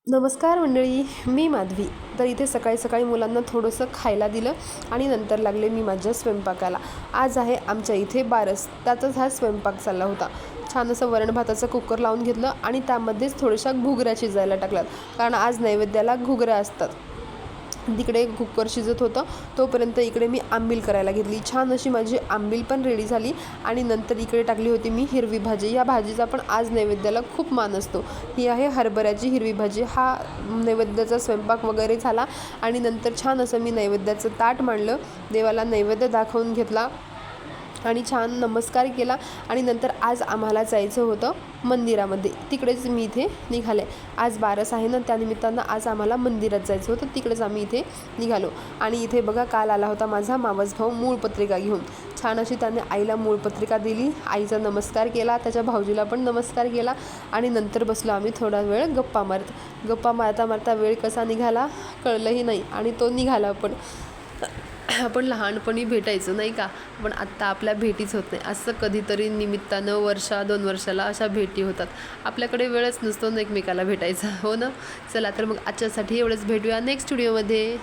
नमस्कार मंडळी, मी माधवी. तर इथे सकाळी सकाळी मुलांना थोडंसं खायला दिलं आणि नंतर लागले मी माझ्या स्वयंपाकाला. आज आहे आमच्या इथे बारस, त्याचाच हा स्वयंपाक चालला होता. छान असं वरण भाताचं कुकर लावून घेतलं आणि त्यामध्येच थोड्याशा घुगऱ्या शिजायला टाकल्यात, कारण आज नैवेद्याला घुगऱ्या असतात. तिकडे कुकर शिजत होतं तोपर्यंत इकडे मी आंबील करायला घेतली. छान अशी माझी आंबील पण रेडी झाली आणि नंतर इकडे टाकली होती मी हिरवी भाजी. या भाजीचा पण आज नैवेद्याला खूप मान असतो. ही आहे हरभऱ्याची हिरवी भाजी. हा नैवेद्याचा स्वयंपाक वगैरे झाला आणि नंतर छान असं मी नैवेद्याचं ताट मांडलं, देवाला नैवेद्य दाखवून घेतला आणि छान नमस्कार केला. आणि नंतर आज आम्हाला जायचं होतं मंदिरामध्ये. तिकडेच मी इथे निघाले. आज बारस आहे ना, त्यानिमित्तानं आज आम्हाला मंदिरात जायचं होतं. तिकडेच आम्ही इथे निघालो. आणि इथे बघा, काल आला होता माझा मावस भाऊ मूळपत्रिका घेऊन. छान अशी त्याने आईला मूळपत्रिका दिली, आईचा नमस्कार केला, त्याच्या भाऊजीला पण नमस्कार केला आणि नंतर बसलो आम्ही थोडा वेळ गप्पा मारता मारता वेळ कसा निघाला कळलंही नाही आणि तो निघाला पण. आपण लहानपणी भेटायचो नाही का, पण आत्ता आपल्या भेटीच होत नाही. असं कधीतरी निमित्तानं 2 वर्षाला अशा भेटी होतात. आपल्याकडे वेळच नसतो ना एकमेकाला भेटायचा, हो ना. चला तर मग आजच्यासाठी एवढंच. भेटूया नेक्स्ट व्हिडिओमध्ये.